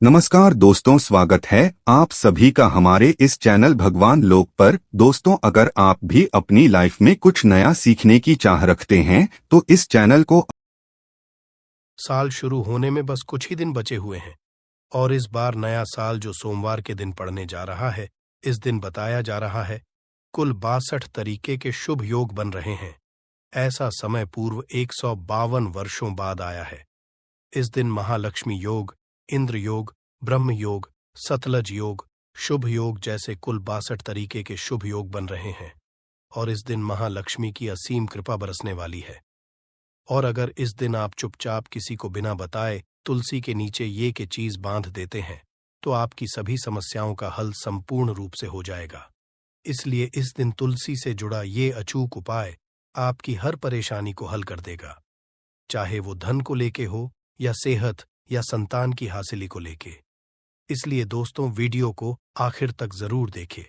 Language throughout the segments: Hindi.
नमस्कार दोस्तों, स्वागत है आप सभी का हमारे इस चैनल भगवान लोक पर। दोस्तों, अगर आप भी अपनी लाइफ में कुछ नया सीखने की चाह रखते हैं तो इस चैनल को। साल शुरू होने में बस कुछ ही दिन बचे हुए हैं और इस बार नया साल जो सोमवार के दिन पड़ने जा रहा है, इस दिन बताया जा रहा है कुल 62 तरीके के शुभ योग बन रहे हैं। ऐसा समय पूर्व 152 वर्षों बाद आया है। इस दिन महालक्ष्मी योग, इंद्र योग, ब्रह्म योग, सतलज योग, शुभ योग जैसे कुल 62 तरीके के शुभ योग बन रहे हैं और इस दिन महालक्ष्मी की असीम कृपा बरसने वाली है। और अगर इस दिन आप चुपचाप किसी को बिना बताए तुलसी के नीचे ये के चीज बांध देते हैं तो आपकी सभी समस्याओं का हल संपूर्ण रूप से हो जाएगा। इसलिए इस दिन तुलसी से जुड़ा ये अचूक उपाय आपकी हर परेशानी को हल कर देगा, चाहे वो धन को लेके हो या सेहत या संतान की हासिली को लेके। इसलिए दोस्तों, वीडियो को आखिर तक जरूर देखें।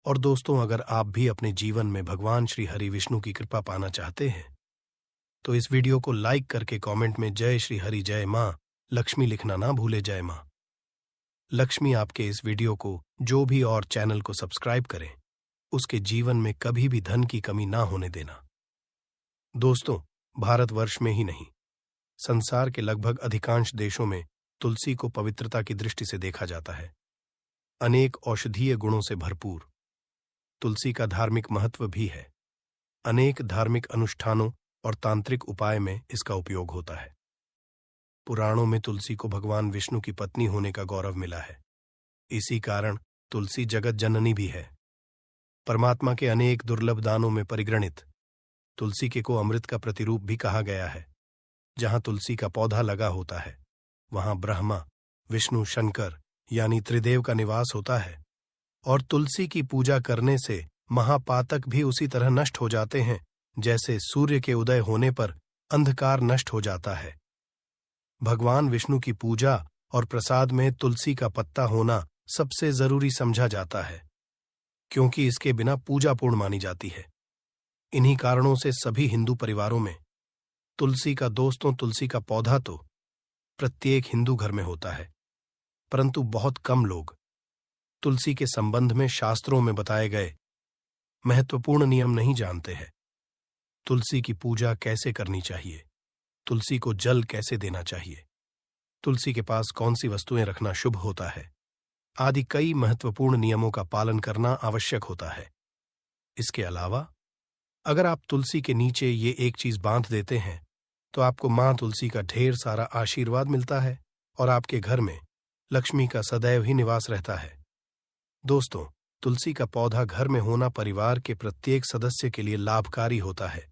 और दोस्तों, अगर आप भी अपने जीवन में भगवान श्री हरि विष्णु की कृपा पाना चाहते हैं तो इस वीडियो को लाइक करके कमेंट में जय श्री हरि, जय माँ लक्ष्मी लिखना ना भूले। जय माँ लक्ष्मी आपके इस वीडियो को जो भी और चैनल को सब्सक्राइब करें उसके जीवन में कभी भी धन की कमी ना होने देना। दोस्तों, भारतवर्ष में ही नहीं, संसार के लगभग अधिकांश देशों में तुलसी को पवित्रता की दृष्टि से देखा जाता है। अनेक औषधीय गुणों से भरपूर तुलसी का धार्मिक महत्व भी है। अनेक धार्मिक अनुष्ठानों और तांत्रिक उपाय में इसका उपयोग होता है। पुराणों में तुलसी को भगवान विष्णु की पत्नी होने का गौरव मिला है। इसी कारण तुलसी जगत जननी भी है। परमात्मा के अनेक दुर्लभ दानों में परिगणित तुलसी के को अमृत का प्रतिरूप भी कहा गया है। जहां तुलसी का पौधा लगा होता है वहां ब्रह्मा, विष्णु, शंकर यानी त्रिदेव का निवास होता है। और तुलसी की पूजा करने से महापातक भी उसी तरह नष्ट हो जाते हैं जैसे सूर्य के उदय होने पर अंधकार नष्ट हो जाता है। भगवान विष्णु की पूजा और प्रसाद में तुलसी का पत्ता होना सबसे जरूरी समझा जाता है, क्योंकि इसके बिना पूजा पूर्ण मानी जाती है। इन्हीं कारणों से सभी हिंदू परिवारों में तुलसी का पौधा तो प्रत्येक हिंदू घर में होता है, परंतु बहुत कम लोग तुलसी के संबंध में शास्त्रों में बताए गए महत्वपूर्ण नियम नहीं जानते हैं। तुलसी की पूजा कैसे करनी चाहिए, तुलसी को जल कैसे देना चाहिए, तुलसी के पास कौन सी वस्तुएं रखना शुभ होता है, आदि कई महत्वपूर्ण नियमों का पालन करना आवश्यक होता है। इसके अलावा अगर आप तुलसी के नीचे ये एक चीज बांध देते हैं तो आपको मां तुलसी का ढेर सारा आशीर्वाद मिलता है और आपके घर में लक्ष्मी का सदैव ही निवास रहता है। दोस्तों, तुलसी का पौधा घर में होना परिवार के प्रत्येक सदस्य के लिए लाभकारी होता है।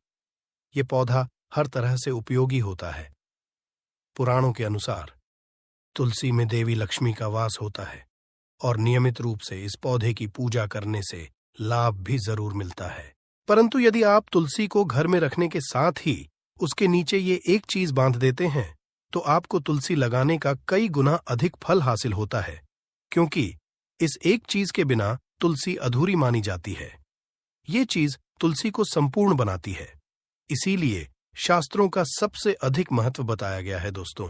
ये पौधा हर तरह से उपयोगी होता है। पुराणों के अनुसार तुलसी में देवी लक्ष्मी का वास होता है और नियमित रूप से इस पौधे की पूजा करने से लाभ भी जरूर मिलता है। परंतु यदि आप तुलसी को घर में रखने के साथ ही उसके नीचे ये एक चीज बांध देते हैं तो आपको तुलसी लगाने का कई गुना अधिक फल हासिल होता है, क्योंकि इस एक चीज के बिना तुलसी अधूरी मानी जाती है। ये चीज तुलसी को संपूर्ण बनाती है। इसीलिए शास्त्रों का सबसे अधिक महत्व बताया गया है। दोस्तों,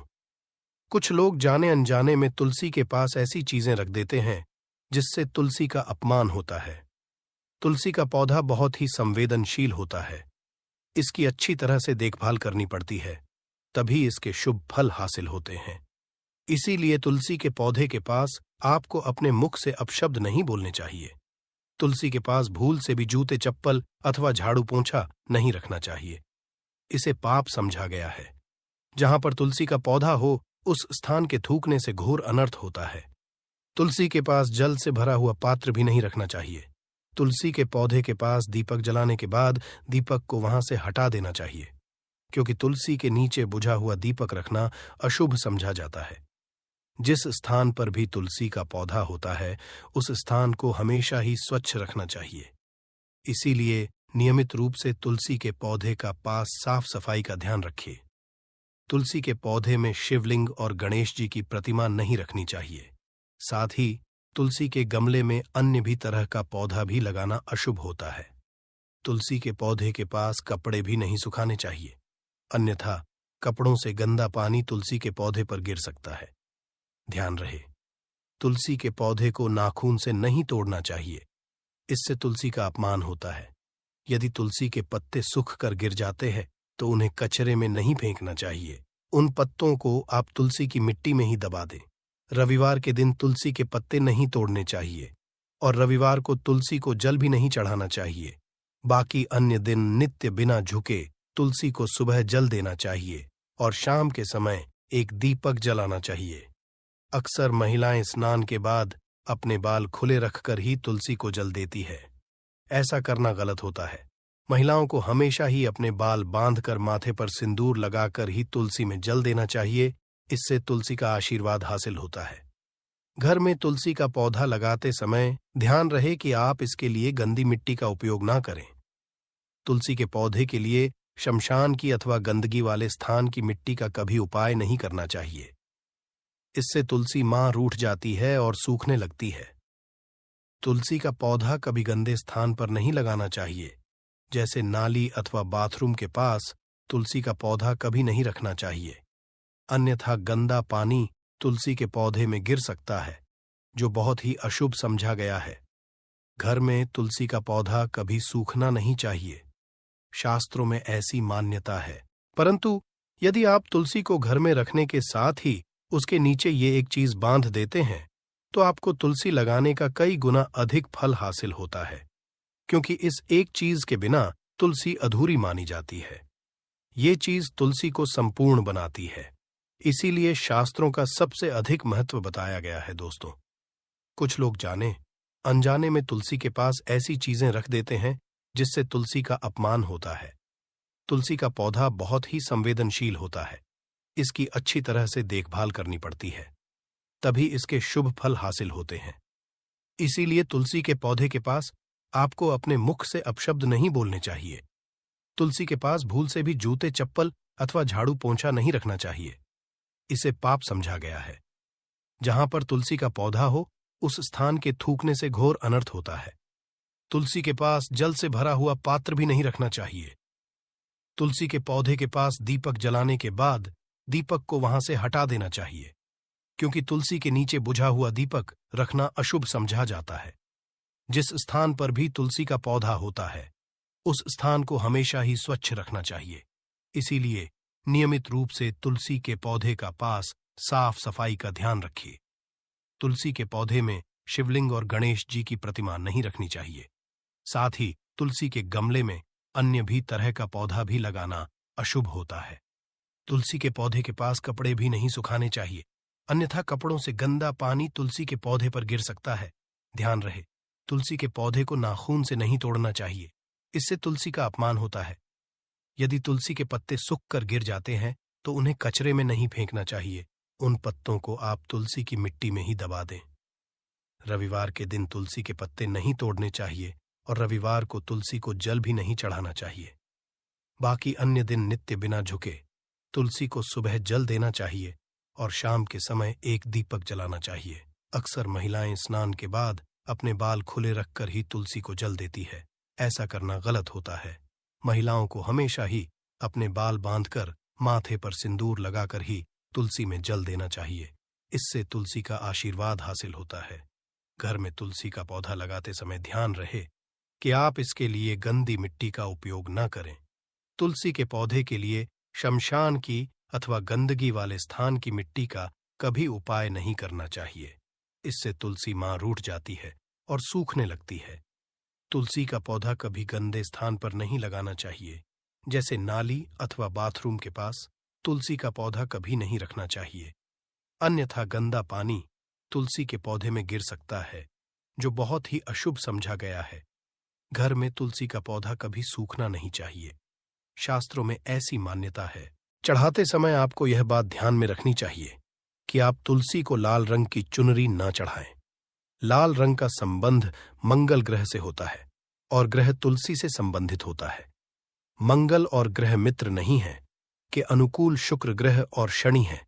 कुछ लोग जाने अनजाने में तुलसी के पास ऐसी चीजें रख देते हैं जिससे तुलसी का अपमान होता है। तुलसी का पौधा बहुत ही संवेदनशील होता है। इसकी अच्छी तरह से देखभाल करनी पड़ती है, तभी इसके शुभ फल हासिल होते हैं। इसीलिए तुलसी के पौधे के पास आपको अपने मुख से अपशब्द नहीं बोलने चाहिए। तुलसी के पास भूल से भी जूते, चप्पल अथवा झाड़ू पोंछा नहीं रखना चाहिए। इसे पाप समझा गया है। जहां पर तुलसी का पौधा हो उस स्थान के थूकने से घोर अनर्थ होता है। तुलसी के पास जल से भरा हुआ पात्र भी नहीं रखना चाहिए। तुलसी के पौधे के पास दीपक जलाने के बाद दीपक को वहां से हटा देना चाहिए, क्योंकि तुलसी के नीचे बुझा हुआ दीपक रखना अशुभ समझा जाता है। जिस स्थान पर भी तुलसी का पौधा होता है उस स्थान को हमेशा ही स्वच्छ रखना चाहिए। इसीलिए नियमित रूप से तुलसी के पौधे का पास साफ सफाई का ध्यान रखिए। तुलसी के पौधे में शिवलिंग और गणेश जी की प्रतिमा नहीं रखनी चाहिए। साथ ही तुलसी के गमले में अन्य भी तरह का पौधा भी लगाना अशुभ होता है। तुलसी के पौधे के पास कपड़े भी नहीं सुखाने चाहिए, अन्यथा कपड़ों से गंदा पानी तुलसी के पौधे पर गिर सकता है। ध्यान रहे, तुलसी के पौधे को नाखून से नहीं तोड़ना चाहिए, इससे तुलसी का अपमान होता है। यदि तुलसी के पत्ते सूख कर गिर जाते हैं तो उन्हें कचरे में नहीं फेंकना चाहिए, उन पत्तों को आप तुलसी की मिट्टी में ही दबा दें। रविवार के दिन तुलसी के पत्ते नहीं तोड़ने चाहिए और रविवार को तुलसी को जल भी नहीं चढ़ाना चाहिए। बाकी अन्य दिन नित्य बिना झुके तुलसी को सुबह जल देना चाहिए और शाम के समय एक दीपक जलाना चाहिए। अक्सर महिलाएं स्नान के बाद अपने बाल खुले रखकर ही तुलसी को जल देती है। ऐसा करना गलत होता है। महिलाओं को हमेशा ही अपने बाल बांधकर माथे पर सिंदूर लगाकर ही तुलसी में जल देना चाहिए, इससे तुलसी का आशीर्वाद हासिल होता है। घर में तुलसी का पौधा लगाते समय ध्यान रहे कि आप इसके लिए गंदी मिट्टी का उपयोग ना करें। तुलसी के पौधे के लिए शमशान की अथवा गंदगी वाले स्थान की मिट्टी का कभी उपाय नहीं करना चाहिए, इससे तुलसी मां रूठ जाती है और सूखने लगती है। तुलसी का पौधा कभी गंदे स्थान पर नहीं लगाना चाहिए, जैसे नाली अथवा बाथरूम के पास तुलसी का पौधा कभी नहीं रखना चाहिए, अन्यथा गंदा पानी तुलसी के पौधे में गिर सकता है, जो बहुत ही अशुभ समझा गया है। घर में तुलसी का पौधा कभी सूखना नहीं चाहिए, शास्त्रों में ऐसी मान्यता है। परंतु यदि आप तुलसी को घर में रखने के साथ ही उसके नीचे ये एक चीज बांध देते हैं तो आपको तुलसी लगाने का कई गुना अधिक फल हासिल होता है, क्योंकि इस एक चीज के बिना तुलसी अधूरी मानी जाती है। ये चीज तुलसी को संपूर्ण बनाती है, इसीलिए शास्त्रों का सबसे अधिक महत्व बताया गया है। दोस्तों, कुछ लोग जाने अनजाने में तुलसी के पास ऐसी चीजें रख देते हैं जिससे तुलसी का अपमान होता है। तुलसी का पौधा बहुत ही संवेदनशील होता है, इसकी अच्छी तरह से देखभाल करनी पड़ती है, तभी इसके शुभ फल हासिल होते हैं। इसीलिए तुलसी के पौधे के पास आपको अपने मुख से अपशब्द नहीं बोलने चाहिए। तुलसी के पास भूल से भी जूते, चप्पल अथवा झाड़ू पोंछा नहीं रखना चाहिए, इसे पाप समझा गया है। जहां पर तुलसी का पौधा हो उस स्थान के थूकने से घोर अनर्थ होता है। तुलसी के पास जल से भरा हुआ पात्र भी नहीं रखना चाहिए। तुलसी के पौधे के पास दीपक जलाने के बाद दीपक को वहां से हटा देना चाहिए, क्योंकि तुलसी के नीचे बुझा हुआ दीपक रखना अशुभ समझा जाता है। जिस स्थान पर भी तुलसी का पौधा होता है उस स्थान को हमेशा ही स्वच्छ रखना चाहिए। इसीलिए नियमित रूप से तुलसी के पौधे का पास साफ सफाई का ध्यान रखिए। तुलसी के पौधे में शिवलिंग और गणेश जी की प्रतिमा नहीं रखनी चाहिए। साथ ही तुलसी के गमले में अन्य भी तरह का पौधा भी लगाना अशुभ होता है। तुलसी के पौधे के पास कपड़े भी नहीं सुखाने चाहिए, अन्यथा कपड़ों से गंदा पानी तुलसी के पौधे पर गिर सकता है। ध्यान रहे, तुलसी के पौधे को नाखून से नहीं तोड़ना चाहिए, इससे तुलसी का अपमान होता है। यदि तुलसी के पत्ते सूख कर गिर जाते हैं तो उन्हें कचरे में नहीं फेंकना चाहिए, उन पत्तों को आप तुलसी की मिट्टी में ही दबा दें। रविवार के दिन तुलसी के पत्ते नहीं तोड़ने चाहिए और रविवार को तुलसी को जल भी नहीं चढ़ाना चाहिए। बाकी अन्य दिन नित्य बिना झुके तुलसी को सुबह जल देना चाहिए और शाम के समय एक दीपक जलाना चाहिए। अक्सर महिलाएं स्नान के बाद अपने बाल खुले रखकर ही तुलसी को जल देती है, ऐसा करना गलत होता है। महिलाओं को हमेशा ही अपने बाल बांधकर माथे पर सिंदूर लगाकर ही तुलसी में जल देना चाहिए, इससे तुलसी का आशीर्वाद हासिल होता है। घर में तुलसी का पौधा लगाते समय ध्यान रहे कि आप इसके लिए गंदी मिट्टी का उपयोग न करें। तुलसी के पौधे के लिए शमशान की अथवा गंदगी वाले स्थान की मिट्टी का कभी उपाय नहीं करना चाहिए, इससे तुलसी मां रूठ जाती है और सूखने लगती है। तुलसी का पौधा कभी गंदे स्थान पर नहीं लगाना चाहिए, जैसे नाली अथवा बाथरूम के पास तुलसी का पौधा कभी नहीं रखना चाहिए, अन्यथा गंदा पानी तुलसी के पौधे में गिर सकता है, जो बहुत ही अशुभ समझा गया है। घर में तुलसी का पौधा कभी सूखना नहीं चाहिए, शास्त्रों में ऐसी मान्यता है। चढ़ाते समय आपको यह बात ध्यान में रखनी चाहिए कि आप तुलसी को लाल रंग की चुनरी न चढ़ाएं। लाल रंग का संबंध मंगल ग्रह से होता है और ग्रह तुलसी से संबंधित होता है। मंगल और ग्रह मित्र नहीं है कि अनुकूल शुक्र ग्रह और शनि है,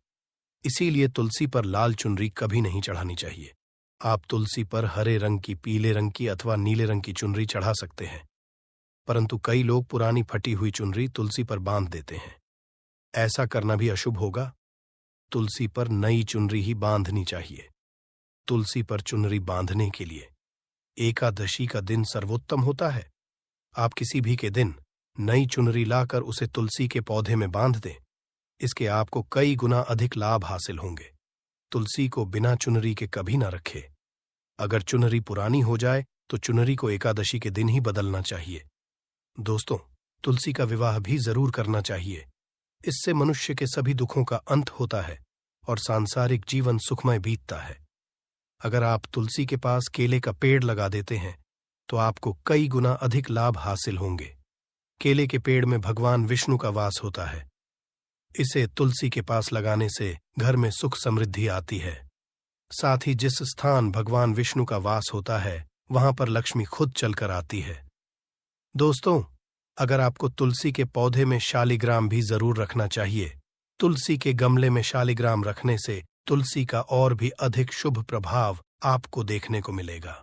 इसीलिए तुलसी पर लाल चुनरी कभी नहीं चढ़ानी चाहिए। आप तुलसी पर हरे रंग की, पीले रंग की अथवा नीले रंग की चुनरी चढ़ा सकते हैं, परंतु कई लोग पुरानी फटी हुई चुनरी तुलसी पर बांध देते हैं। ऐसा करना भी अशुभ होगा। तुलसी पर नई चुनरी ही बांधनी चाहिए। तुलसी पर चुनरी बांधने के लिए एकादशी का दिन सर्वोत्तम होता है। आप किसी भी के दिन नई चुनरी लाकर उसे तुलसी के पौधे में बांध दें। इसके आपको कई गुना अधिक लाभ हासिल होंगे। तुलसी को बिना चुनरी के कभी ना रखे। अगर चुनरी पुरानी हो जाए तो चुनरी को एकादशी के दिन ही बदलना चाहिए। दोस्तों, तुलसी का विवाह भी जरूर करना चाहिए। इससे मनुष्य के सभी दुखों का अंत होता है और सांसारिक जीवन सुखमय बीतता है। अगर आप तुलसी के पास केले का पेड़ लगा देते हैं तो आपको कई गुना अधिक लाभ हासिल होंगे। केले के पेड़ में भगवान विष्णु का वास होता है। इसे तुलसी के पास लगाने से घर में सुख समृद्धि आती है। साथ ही जिस स्थान भगवान विष्णु का वास होता है वहां पर लक्ष्मी खुद चलकर आती है। दोस्तों, अगर आपको तुलसी के पौधे में शालिग्राम भी जरूर रखना चाहिए। तुलसी के गमले में शालिग्राम रखने से तुलसी का और भी अधिक शुभ प्रभाव आपको देखने को मिलेगा।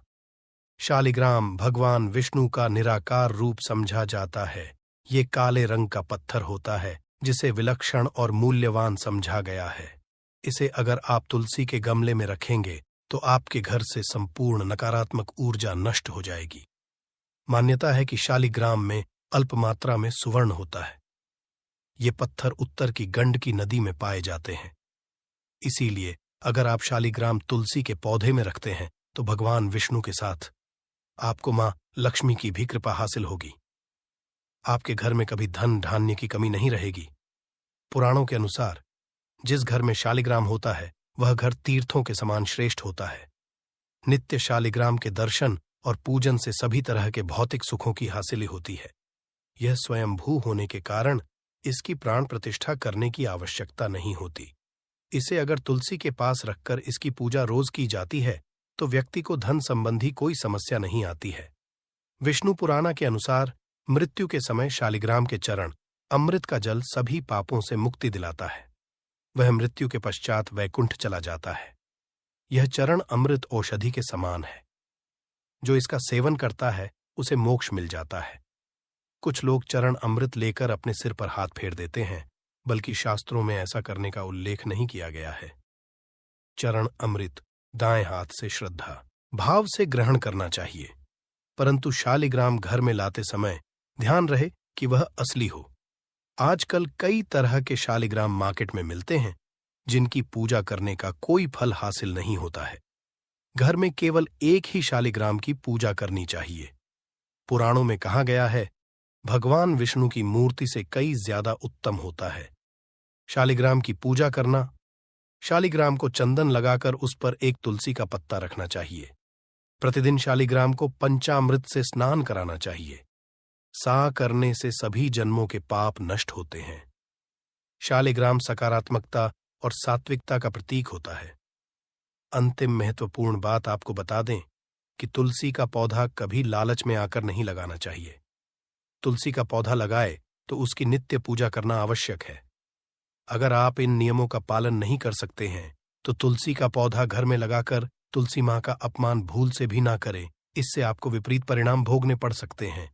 शालिग्राम भगवान विष्णु का निराकार रूप समझा जाता है। ये काले रंग का पत्थर होता है जिसे विलक्षण और मूल्यवान समझा गया है। इसे अगर आप तुलसी के गमले में रखेंगे तो आपके घर से संपूर्ण नकारात्मक ऊर्जा नष्ट हो जाएगी। मान्यता है कि शालिग्राम में अल्प मात्रा में सुवर्ण होता है। ये पत्थर उत्तर की गंडकी नदी में पाए जाते हैं। इसीलिए अगर आप शालिग्राम तुलसी के पौधे में रखते हैं तो भगवान विष्णु के साथ आपको मां लक्ष्मी की भी कृपा हासिल होगी। आपके घर में कभी धन धान्य की कमी नहीं रहेगी। पुराणों के अनुसार जिस घर में शालिग्राम होता है वह घर तीर्थों के समान श्रेष्ठ होता है। नित्य शालिग्राम के दर्शन और पूजन से सभी तरह के भौतिक सुखों की हासिल होती है। यह स्वयंभू होने के कारण इसकी प्राण प्रतिष्ठा करने की आवश्यकता नहीं होती। इसे अगर तुलसी के पास रखकर इसकी पूजा रोज की जाती है तो व्यक्ति को धन संबंधी कोई समस्या नहीं आती है। विष्णु पुराण के अनुसार मृत्यु के समय शालिग्राम के चरण अमृत का जल सभी पापों से मुक्ति दिलाता है। वह मृत्यु के पश्चात वैकुंठ चला जाता है। यह चरण अमृत औषधि के समान है। जो इसका सेवन करता है उसे मोक्ष मिल जाता है। कुछ लोग चरण अमृत लेकर अपने सिर पर हाथ फेर देते हैं, बल्कि शास्त्रों में ऐसा करने का उल्लेख नहीं किया गया है। चरण अमृत दाएं हाथ से श्रद्धा भाव से ग्रहण करना चाहिए, परंतु शालिग्राम घर में लाते समय ध्यान रहे कि वह असली हो। आजकल कई तरह के शालिग्राम मार्केट में मिलते हैं जिनकी पूजा करने का कोई फल हासिल नहीं होता है। घर में केवल एक ही शालिग्राम की पूजा करनी चाहिए। पुराणों में कहा गया है भगवान विष्णु की मूर्ति से कई ज्यादा उत्तम होता है शालिग्राम की पूजा करना। शालिग्राम को चंदन लगाकर उस पर एक तुलसी का पत्ता रखना चाहिए। प्रतिदिन शालिग्राम को पंचामृत से स्नान कराना चाहिए। सा करने से सभी जन्मों के पाप नष्ट होते हैं। शालिग्राम सकारात्मकता और सात्विकता का प्रतीक होता है। अंतिम महत्वपूर्ण बात आपको बता दें कि तुलसी का पौधा कभी लालच में आकर नहीं लगाना चाहिए। तुलसी का पौधा लगाए तो उसकी नित्य पूजा करना आवश्यक है। अगर आप इन नियमों का पालन नहीं कर सकते हैं तो तुलसी का पौधा घर में लगाकर तुलसी मां का अपमान भूल से भी ना करें। इससे आपको विपरीत परिणाम भोगने पड़ सकते हैं।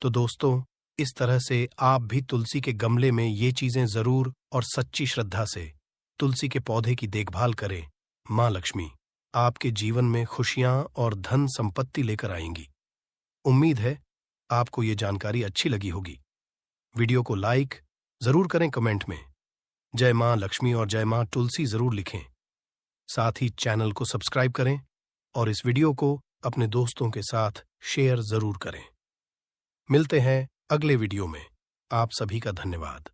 तो दोस्तों, इस तरह से आप भी तुलसी के गमले में ये चीजें जरूर और सच्ची श्रद्धा से तुलसी के पौधे की देखभाल करें। मां लक्ष्मी आपके जीवन में खुशियां और धन संपत्ति लेकर आएंगी। उम्मीद है आपको ये जानकारी अच्छी लगी होगी। वीडियो को लाइक जरूर करें, कमेंट में जय मां लक्ष्मी और जय मां तुलसी जरूर लिखें। साथ ही चैनल को सब्सक्राइब करें और इस वीडियो को अपने दोस्तों के साथ शेयर जरूर करें। मिलते हैं अगले वीडियो में। आप सभी का धन्यवाद।